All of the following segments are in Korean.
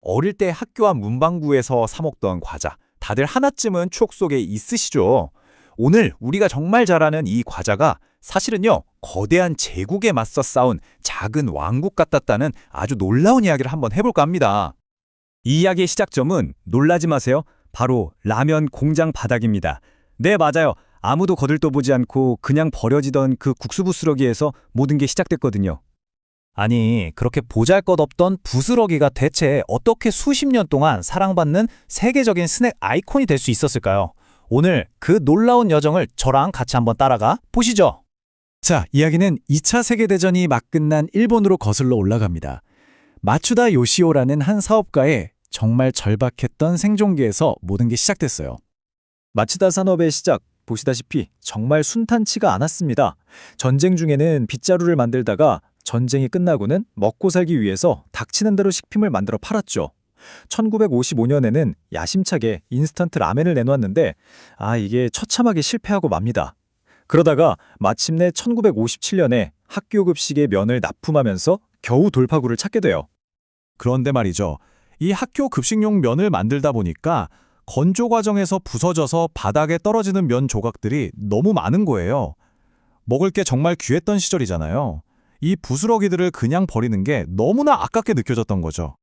어릴 때 학교와 문방구에서 사 먹던 과자, 다들 하나쯤은 추억 속에 있으시죠? 오늘 우리가 정말 잘 아는 이 과자가 사실은요, 거대한 제국에 맞서 싸운 작은 왕국 같았다는 아주 놀라운 이야기를 한번 해볼까 합니다. 이 이야기의 시작점은 놀라지 마세요. 바로 라면 공장 바닥입니다. 네, 맞아요. 아무도 거들떠보지 않고 그냥 버려지던 그 국수부스러기에서 모든 게 시작됐거든요. 아니, 그렇게 보잘것없던 부스러기가 대체 어떻게 수십 년 동안 사랑받는 세계적인 스낵 아이콘이 될 수 있었을까요? 오늘 그 놀라운 여정을 저랑 같이 한번 따라가 보시죠. 자, 이야기는 2차 세계대전이 막 끝난 일본으로 거슬러 올라갑니다. 마츠다 요시오라는 한 사업가의 정말 절박했던 생존기에서 모든 게 시작됐어요. 마츠다 산업의 시작, 보시다시피 정말 순탄치가 않았습니다. 전쟁 중에는 빗자루를 만들다가 전쟁이 끝나고는 먹고 살기 위해서 닥치는 대로 식품을 만들어 팔았죠. 1955년에는 야심차게 인스턴트 라멘을 내놓았는데 이게 처참하게 실패하고 맙니다. 그러다가 마침내 1957년에 학교 급식에 면을 납품하면서 겨우 돌파구를 찾게 돼요. 그런데 말이죠. 이 학교 급식용 면을 만들다 보니까 건조 과정에서 부서져서 바닥에 떨어지는 면 조각들이 너무 많은 거예요. 먹을 게 정말 귀했던 시절이잖아요. 이 부스러기들을 그냥 버리는 게 너무나 아깝게 느껴졌던 거죠.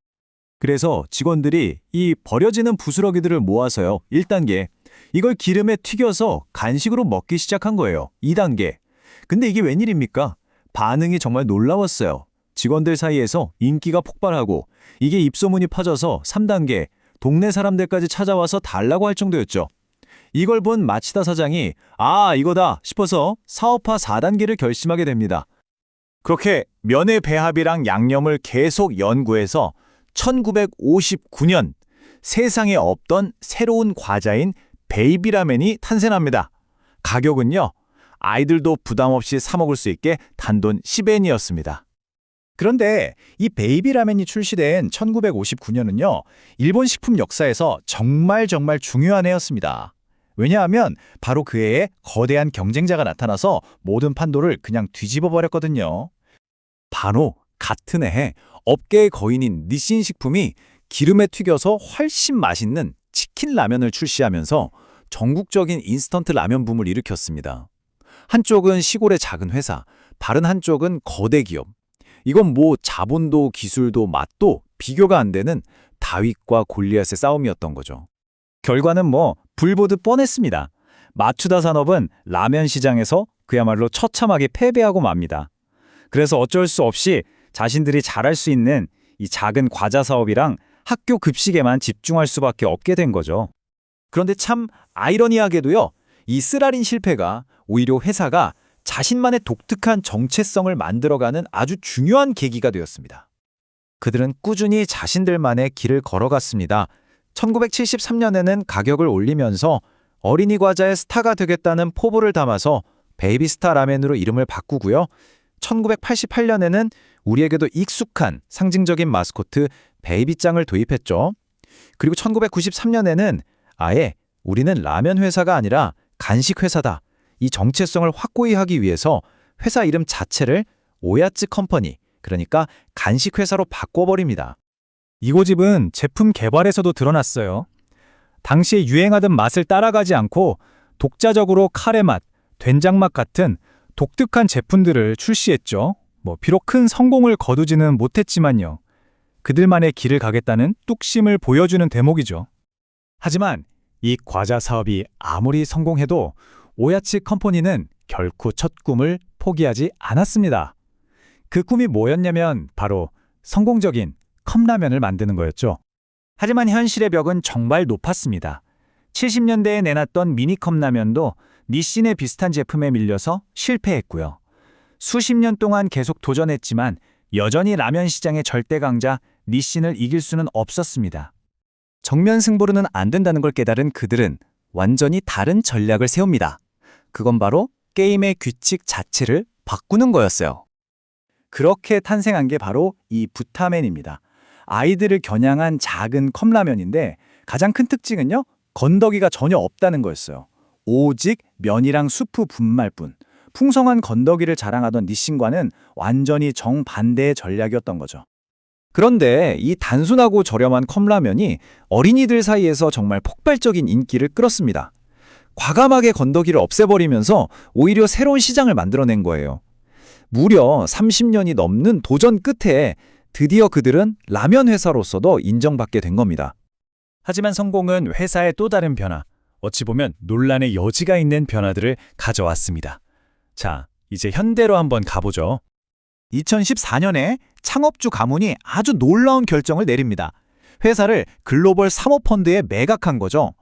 그래서 직원들이 이 버려지는 부스러기들을 모아서요. 1단계, 이걸 기름에 튀겨서 간식으로 먹기 시작한 거예요. 2단계. 근데 이게 웬일입니까? 반응이 정말 놀라웠어요. 직원들 사이에서 인기가 폭발하고 이게 입소문이 퍼져서 3단계, 동네 사람들까지 찾아와서 달라고 할 정도였죠. 이걸 본 마치다 사장이 이거다 싶어서 사업화 4단계를 결심하게 됩니다. 그렇게 면의 배합이랑 양념을 계속 연구해서 1959년 세상에 없던 새로운 과자인 베이비라멘이 탄생합니다. 가격은요, 아이들도 부담 없이 사 먹을 수 있게 단돈 10엔이었습니다. 그런데 이 베이비라멘이 출시된 1959년은요, 일본 식품 역사에서 정말 중요한 해였습니다. 왜냐하면 바로 그 해에 거대한 경쟁자가 나타나서 모든 판도를 그냥 뒤집어 버렸거든요. 바로 같은 해에 업계의 거인인 니신 식품이 기름에 튀겨서 훨씬 맛있는 치킨 라면을 출시하면서 전국적인 인스턴트 라면 붐을 일으켰습니다. 한쪽은 시골의 작은 회사, 다른 한쪽은 거대 기업. 이건 자본도 기술도 맛도 비교가 안 되는 다윗과 골리앗의 싸움이었던 거죠. 결과는 불보듯 뻔했습니다. 마츠다 산업은 라면 시장에서 그야말로 처참하게 패배하고 맙니다. 그래서 어쩔 수 없이 자신들이 잘할 수 있는 이 작은 과자 사업이랑 학교 급식에만 집중할 수밖에 없게 된 거죠. 그런데 참 아이러니하게도요, 이 쓰라린 실패가 오히려 회사가 자신만의 독특한 정체성을 만들어가는 아주 중요한 계기가 되었습니다. 그들은 꾸준히 자신들만의 길을 걸어갔습니다. 1973년에는 가격을 올리면서 어린이 과자의 스타가 되겠다는 포부를 담아서 베이비스타 라멘으로 이름을 바꾸고요. 1988년에는 우리에게도 익숙한 상징적인 마스코트 베이비짱을 도입했죠. 그리고 1993년에는 아예 우리는 라면 회사가 아니라 간식 회사다, 이 정체성을 확고히 하기 위해서 회사 이름 자체를 오야츠 컴퍼니, 그러니까 간식 회사로 바꿔버립니다. 이 고집은 제품 개발에서도 드러났어요. 당시에 유행하던 맛을 따라가지 않고 독자적으로 카레 맛, 된장 맛 같은 독특한 제품들을 출시했죠. 비록 큰 성공을 거두지는 못했지만요. 그들만의 길을 가겠다는 뚝심을 보여주는 대목이죠. 하지만 이 과자 사업이 아무리 성공해도 오야츠 컴퍼니는 결코 첫 꿈을 포기하지 않았습니다. 그 꿈이 뭐였냐면 바로 성공적인 컵라면을 만드는 거였죠. 하지만 현실의 벽은 정말 높았습니다. 70년대에 내놨던 미니컵라면도 니신의 비슷한 제품에 밀려서 실패했고요. 수십 년 동안 계속 도전했지만 여전히 라면 시장의 절대 강자 니신을 이길 수는 없었습니다. 정면 승부로는 안 된다는 걸 깨달은 그들은 완전히 다른 전략을 세웁니다. 그건 바로 게임의 규칙 자체를 바꾸는 거였어요. 그렇게 탄생한 게 바로 이 부타맨입니다. 아이들을 겨냥한 작은 컵라면인데 가장 큰 특징은요, 건더기가 전혀 없다는 거였어요. 오직 면이랑 수프 분말뿐. 풍성한 건더기를 자랑하던 니신과는 완전히 정반대의 전략이었던 거죠. 그런데 이 단순하고 저렴한 컵라면이 어린이들 사이에서 정말 폭발적인 인기를 끌었습니다. 과감하게 건더기를 없애버리면서 오히려 새로운 시장을 만들어낸 거예요. 무려 30년이 넘는 도전 끝에 드디어 그들은 라면 회사로서도 인정받게 된 겁니다. 하지만 성공은 회사의 또 다른 변화, 어찌 보면 논란의 여지가 있는 변화들을 가져왔습니다. 자, 이제 현대로 한번 가보죠. 2014년에 창업주 가문이 아주 놀라운 결정을 내립니다. 회사를 글로벌 사모펀드에 매각한 거죠.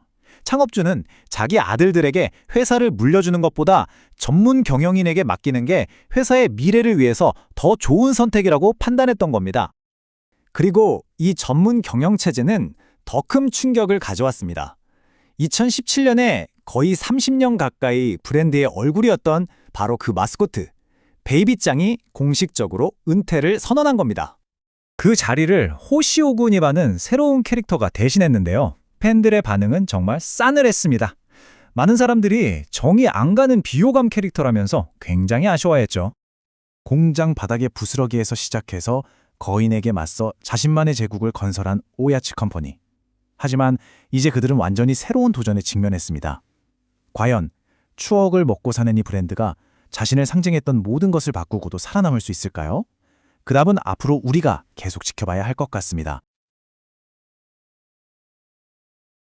창업주는 자기 아들들에게 회사를 물려주는 것보다 전문 경영인에게 맡기는 게 회사의 미래를 위해서 더 좋은 선택이라고 판단했던 겁니다. 그리고 이 전문 경영 체제는 더 큰 충격을 가져왔습니다. 2017년에 거의 30년 가까이 브랜드의 얼굴이었던 바로 그 마스코트, 베이비짱이 공식적으로 은퇴를 선언한 겁니다. 그 자리를 호시오군이라는 새로운 캐릭터가 대신했는데요. 팬들의 반응은 정말 싸늘했습니다. 많은 사람들이 정이 안 가는 비호감 캐릭터라면서 굉장히 아쉬워했죠. 공장 바닥의 부스러기에서 시작해서 거인에게 맞서 자신만의 제국을 건설한 오야치 컴퍼니. 하지만 이제 그들은 완전히 새로운 도전에 직면했습니다. 과연 추억을 먹고 사는 이 브랜드가 자신을 상징했던 모든 것을 바꾸고도 살아남을 수 있을까요? 그 답은 앞으로 우리가 계속 지켜봐야 할 것 같습니다.